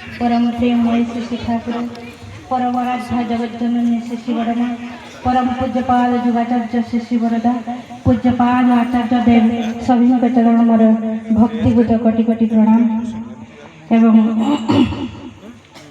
परम प्रेममय श्री ठाकुर परम आराध्य जगज्जननी श्री वरदा परम पूज्यपाद जुगाचार्य श्री वरदा पूज्यपाद आचार्य देव सभी के चरण मोर भक्तिपूत कोटि कोटि प्रणाम एवं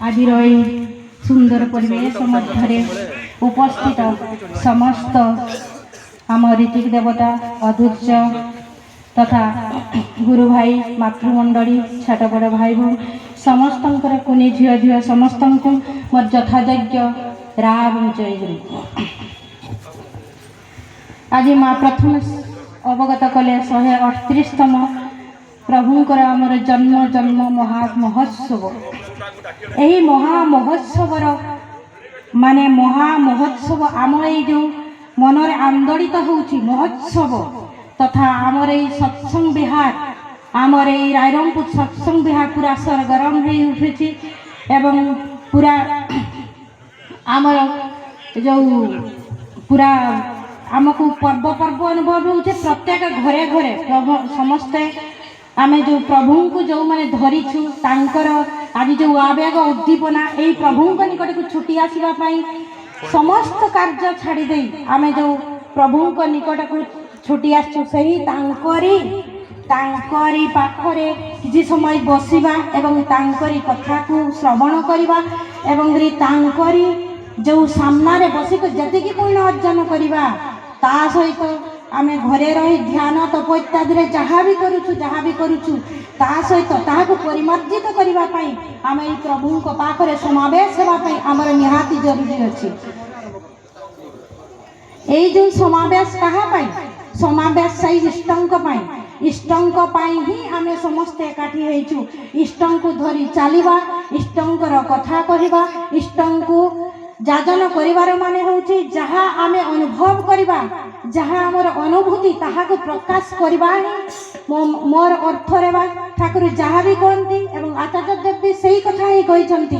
आज सुंदर परिवेश मध्य उपस्थित समस्त आम ऋतिक देवता अधूर्य तथा गुरु भाई मातृमंडली छाट बड़ भाई भून समस्त कुनी झील झील समस्त मोर यथायोग्य राम जय गुरु। आज माँ प्रथम अवगत कले 138तम प्रभुंकर आमर जन्म जन्म महामहोत्सव यही महामहोत्सवर माने महामहोत्सव आम जो मनरे आंदोलित होउछि महोत्सव तथा आमर सत्संग विहार आमर रायरंगपुर सत्संग विहार पूरा सरगरम हो उठी एवं पूरा आमर जो पूरा आमको पर्व पर्व अनुभव हो प्रत्येक घरे घरे समस्ते आमे जो प्रभु को जो माने धरीछु तांकर आज जो आवेग उद्दीपना यही प्रभु निकट को छुटी आसवा समस्त कार्य छाड़ी दे आमे जो प्रभु निकट को छुटी आसु सही तांकरी पाखरे किसी समय बसिबा एवं तांकरी कथा को श्रवण करवा एवं तांकरी जो सामना रे बसी को जतिकी पुण्य अर्जन करवा ता सहित आमे घरे रही ध्यान तप इत्यादि जहाँ भी करुचु ता सहित ताहाको परिमार्जित करबा पई आमे ई प्रभु को पाखरे समावेश हेबा पई हमर निहाती जरूरी अछि। एई जो समावेश कहा पई समावेश सही इष्टंक पाई ही आमे समस्त एकाठी हेचु इष्टंक धरी चलिबा इष्टंकर कथा कहवा इष्टंक जाजन करिवार माने होछि जहाँ आमे अनुभव करवा जहाँ आमर अनुभूति ताहाको प्रकाश करवा मोर अर्थ रेबा ठाकुर जहाँ भी कहती एवं आचार्य देव भी सही कथा ही कहते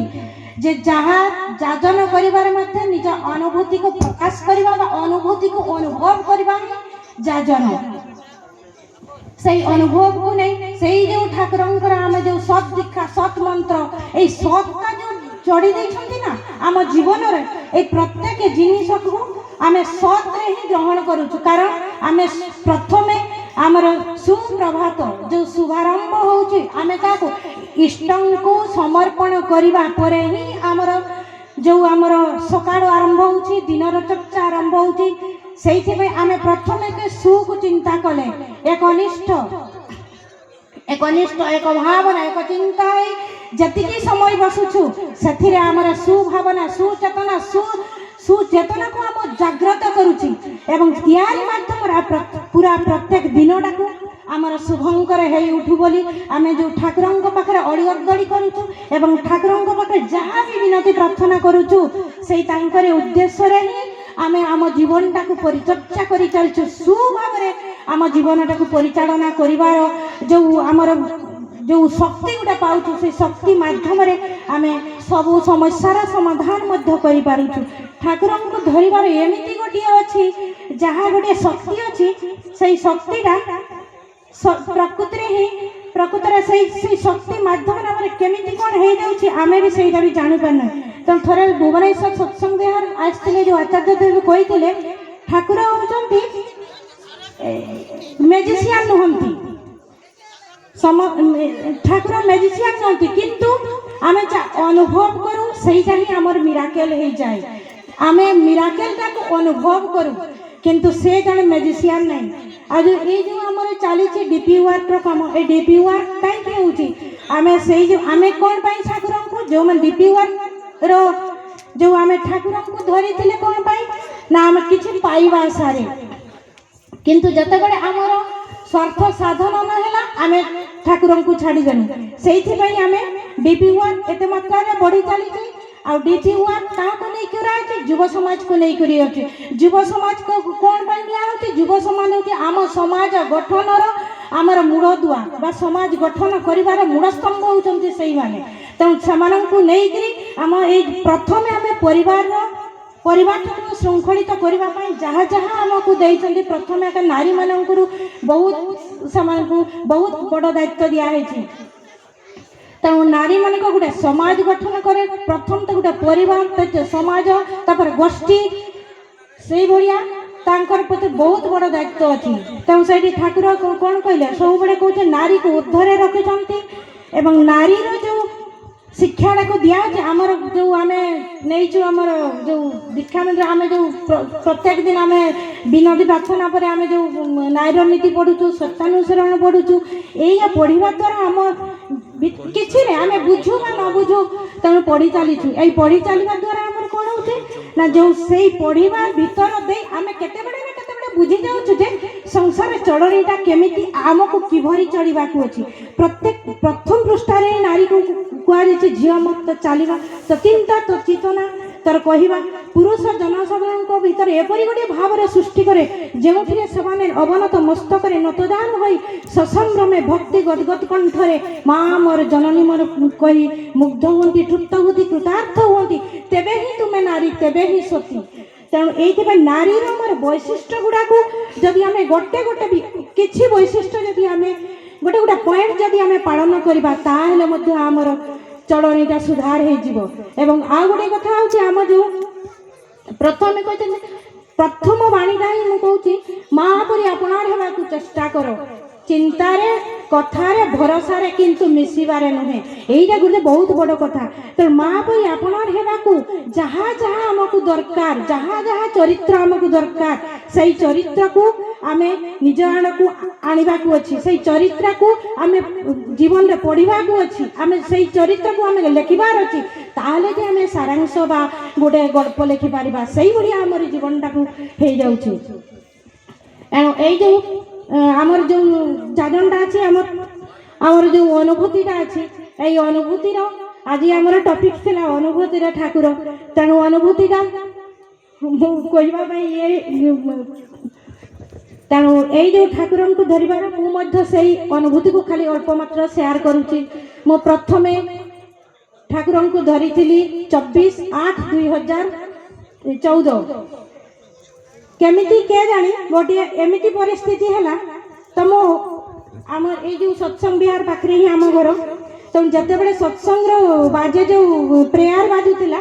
जे जहाँ जाजन करिवार मध्य निज अनुभूति को प्रकाश करवा अनुभूति को अनुभव करवा जाजन सही अनुभव को नहीं सही जो ठाकुरंकर आम जो सत दीक्षा सत मंत्र ए सत्ता जो चढ़ी देछंती ना आम जीवन रे ए प्रत्येक जिनिस को आमे सत रे ही ग्रहण करूछु कारण आमे प्रथमे आमर सुप्रभात जो शुभारंभ होउची आमे काको इष्टं को समर्पण करिवा परे ही आमर जो आमर सकाळ आरंभ होउची दिनर चर्चा आरंभ होउची सेइथिबे आमे प्रथमे के सु को चिंता कले एक अनिष्ट एक भावना एक चिंता जतिकी समय बसुछु सेथिरे आमर सुभावना सुचेतना सुचेतना को आम जागृत करुछि एवं यार माध्यम पूरा प्रत्येक दिनटा को आमर शुभंकर हेई उठु बोली आमे जो ठाकुरंक पाखरे अड़िअर्दड़ी करूछु एवं ठाकुरंक पाखरे जहाँ भी विनती प्रार्थना करूछु सेई तांकरे उद्देश्य रे ही आमे आम जीवनटा को परिचर्चा करि चलछु सुभावरे आम जीवनटा को परिचालना करिवार जो आमर जो शक्ति गुटा पाउछु से शक्ति माध्यम रे आमे सबु समस्यार समाधान मध्य करि पारुछु ठाकुरन को धरिबार एमिति गोटिए अछि जहाँ गोटे शक्ति अछि सेई शक्तिटा प्रकृति से शक्ति माध्यम आम केमिति कौन हो जाऊँगी आमे भी सहीटा भी जानी पारना तो थे भुवनेश्वर सत्संग विहार आसते जो आचार्य देव कही ठाकुर होती मेजिशियान नुहंती ठाकुर मेजिशियान नुहंती किंतु आमे अनुभव करूँ सहीटा ही आमर मिराकेल हो जाए आमे मिराकेल को अनुभव करूँ किंतु से जन मेजिशियान नहीं आज ये जो आमर चली डीपी वर्क काम ए डीपी वर्क कहीं होची आमे से जो आमे कौन पाई ठाकुर को जो मन डीपी वर्क रो जो आमे ठाकुर को धरी थिले कौन पाई ना आमे किछि पाइबा सारे किंतु जते बडे आमर स्वार्थ साधन न हैला आमे ठाकुर को छाड़ी देनु सेइथि पई आमे डीपी वर्क एते मात्रा रे बढ़ी चली छी आ डीपी वर्क ता को नहीं करा है युवा समाज को नहीं करी है युवा समाज को कौन पाई लिया होती युवा समाज होती आम समाज गठन आमर मूलदुआ बा समाज गठन करिवार मूल स्तंभ होउचंती सही माने तेणु से नहीं करी आम ए प्रथमे आमे परिवार को श्रृंखलित करबा पई जहाँ जहाँ आमको देइचंती प्रथमे एक नारी माननकु बहुत समानकु बहुत बड़ दायित्व दिया है तेणु नारी मान गोटे समाज गठन करे प्रथम तो गोटे परिवार समाज तापर गोष्ठी से भाया तांकर प्रति बहुत बड़ दायित्व अच्छी तेणु से ठाकुर कौन कहले सब बड़े कहते नारी को ऊर्धरे रखिंट एवं नारी जो शिक्षाटा को दिखाई आमर जो आम नहीं आमर जो दीक्षा मंदिर आम जो प्रत्येक दिन आम विनोदी प्रार्थना पर आम जो नायर नीति पढ़ुचु सत्यानुसरण पढ़ुचु यही पढ़ा द्वारा आम किसी आम बुझु बा न बुझु तेणु पढ़ी चलीचु यही पढ़ी चलवा द्वारा आम कौन हो ना जो से पढ़ा भीतर दे आम केते बुझी जाऊँ जे संसार चलणीटा केमिति आमको किभरी चलवा अच्छी प्रत्येक प्रथम पृष्ठार नारी को कहुई झील मत चलवा तो चिंता तो चेतना तर कहवा पुरुष जनसाधारण भीतर एपरी गोटे भाव सृष्टि करे जो से अवनत मस्तक नतदान हो ससंभ्रमे भक्ति गदगद कंठरे माँ मोर जननी मोर कही मुग्ध हुंती ठुत हुंती कृतार्थ हुंती तेबे ही तुम्हें नारी तेबे ही सती तेणु ये नारीर मोर वैशिष्ट्य गुड़ाक जदि आम गोटे गोटे भी किसी वैशिष्ट्य जदि आम गोटे गोटे पॉइंट जदि आम पालन करवा ताहले आमर चलणीटा सुधार हो आ गोटे कथा आम जो प्रथम कहते प्रथम बाणीटा ही मुझे माँ परी आपणार होगा चेष्टा कर चिंतारे कथारे भरोसारे किंतु मिसिबारे नुहे यहीटा गोटे बहुत बड़ कथा तो माँ परी आपणार होगा जहाँ जहाँ आमको दरकार जहाँ जहाँ चरित्र आमको दरकार से चरित्र को आम निज आड़ को आने को अच्छी से चरित्र को आम जीवन में पढ़ा अच्छी आम से चरित्र को आम लिखबार अच्छी ताहले जे आम सारांश बा गोटे गल्प लिखिपर से भाया आम जीवनटा को हो जाऊँ एणु जो आमर जो जानटा अच्छी आमर जो अनुभूतिटा अच्छी यही अनुभूतिर आज आमर टॉपिक थिला अनुभूतिर ठाकुर तेणु अनुभूतिटा कहवाई ये तेणु यही जो ठाकुर को धरबार मुझे अनुभूति को खाली अल्प मात्र शेयर करुच्ची मो प्रथमे ठाकुर को धरी 24/8/2014 केमिति के जानी गोटे एमिति परिस्थिति है तो मो आम ये सत्संग विहार पाखे ही आम घर तो जिते बड़े सत्संग बाजे जो प्रेयर बाजुला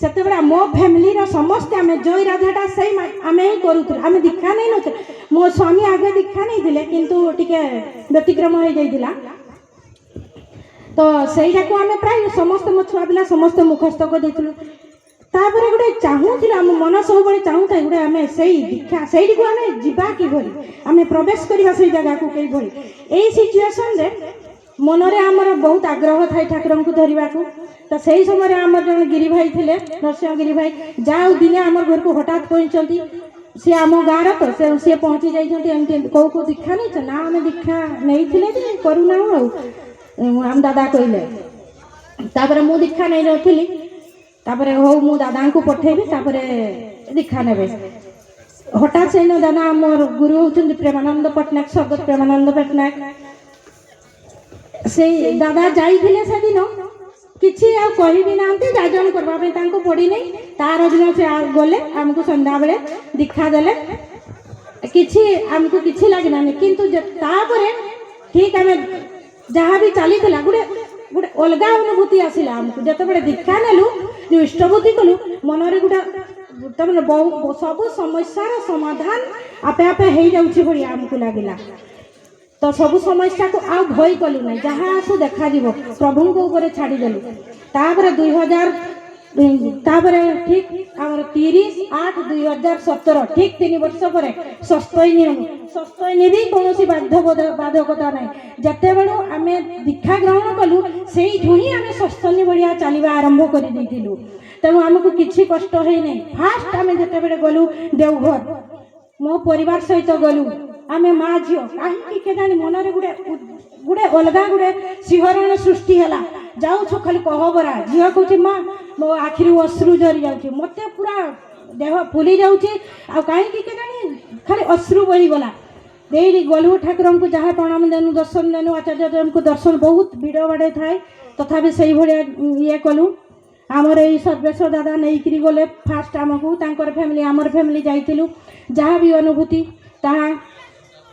से मो फैमिली समस्ते आम जय राधाटा से आम ही करूँ आम दीक्षा नहीं न मो स्वामी आगे दीक्षा नहीं थे किंतु टिके व्यतिक्रम हो जाइला तो सहीटा को आम प्राय समस्त मो छुआ पिला समस्त मुखस्त कर देलु तापर गोटे चाहूल आम मन सब बड़े चाहूता गोटे आम से दीक्षा से आम जीवा कि आम प्रवेश करवा से जगह को कई भरी यही सिचुएसन रे मनरे आमर बहुत आग्रह थाए ठाकुर को धरवा को तो सही समय आम जन गिरी भाई थे नरसिंह गिरी भाई जाओ दिने आम घर को हठात पहुँचती सी आम गाँव तो सी पहुँची जाती कौ को दीक्षा नहीं ना आम दीक्षा नहीं करूना आम दादा कहले तापर मु दीक्षा नहीं रखी तापर हो मु दादा को पठेबी तापर दीक्षा ने हठात से दादा मोर गुरु होती प्रेमानंद पट्टनायक स्वर्गत प्रेमानंद पट्टनायक से दादा जाइए से दिन किसी कही ना जाजन करने पड़ी नहीं तार दिन से गले आमको संध्या बेले दीक्षा देले किसी आमको किसी लगिना किंतु ठीक आम जहाँ भी चली गोटे गोटे अलग अनुभूति आसला आमको जिते दीक्षा नेलु जो इष्टभूति कलु मनरे गोटे तमें सब समस्यार समाधान आपे आपे हो जाऊँगी भाई आमको लगला तो सब समस्या को आ भय कलु ना जहाँ आसु देखा प्रभु को ऊपर छाड़देलु तापर 2000 ठीक आम 30/8/2017 ठीक 3 वर्ष पर सस्तयनी भी कौन बाधकता ना जिते बड़ू आम दीक्षा ग्रहण कलु से ही आम सस्तनी भाया चलवा आरंभ कर तेणु आमको किसी कष्ट है नहीं फास्ट आम जिते गलु देवघर मो परिवार सहित गलु आम माँ झील कहीं के मनरे गोटे गोटे अलग गोटे शिहरण सृष्टि है जाऊँ खाली कहबरा झील कहे माँ मो आखिरी अश्रु झरी जाऊँ मत पूरा देह फुली जाऊँगी आ कहीं के खाली अश्रु बहीगला दे गलु ठाकुर को जहाँ प्रणाम देनु दर्शन देनु आचार्य को दर्शन बहुत भिड़ बाड़े थाए तथापि से ये कलु आमर यही सर्वेश्वर दादा नहीं गले फास्ट आमको फैमिली आमर फैमिली जाइलु जहाँ भी अनुभूति ताहा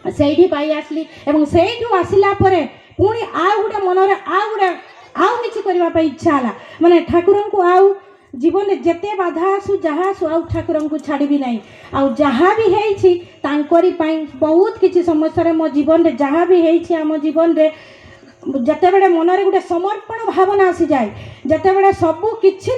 से पाई आसली एवं से आसला पुणी आ गोटे मनरे आ गोटे आउ किछि करबा पई इच्छा हला माने ठाकुर को आउ जीवन में जेते बाधा आसु जहाँ आसु आउ ठाकुर को छाड़बी नहीं आउ जहाँ भी है तांकरी पाई बहुत किछि समस्या मो जीवन में जहाँ भी है आम जीवन में जते बड़े मनरे गोटे समर्पण भावना आसी जाए जते बड़े सबू किछि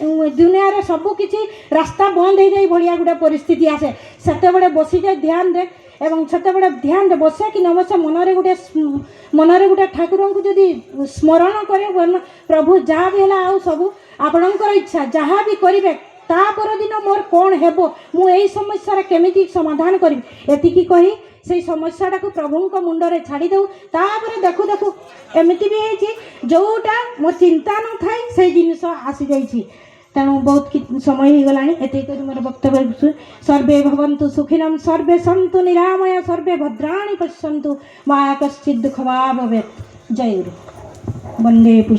दुनिया रे सबू किछि रास्ता बंद हो जाए भलिया गोटे परिस्थिति आसे सेते बड़े बसी जाए ध्यान दे एवं सेते बड़े ध्यान दे बसे कि न बसे मनरे गोटे ठाकुर को जदि स्मरण करे प्रभु जहाँ भी है आउ सबू आपणकर इच्छा जहाँ भी करेंगे तापर दिन मोर कौन हेबो मु एई समस्या केमिति समाधान करी एतिकी कही से समस्याटा को प्रभु मुंडरे छाड़ी दऊ तापर देखु देखु एमिति भी है जोटा मो चिंता न थाई से जिनस आसी जाइछि तेणु बहुत समय हो गलानी एतिक मोर वक्तव्य सर्वे भवन्तु सुखिनम सर्वे सन्तु निरामया सर्वे भद्राणि पश्यन्तु मा कश्चित् दुःखवा भवेत् जय गुरु वंदे।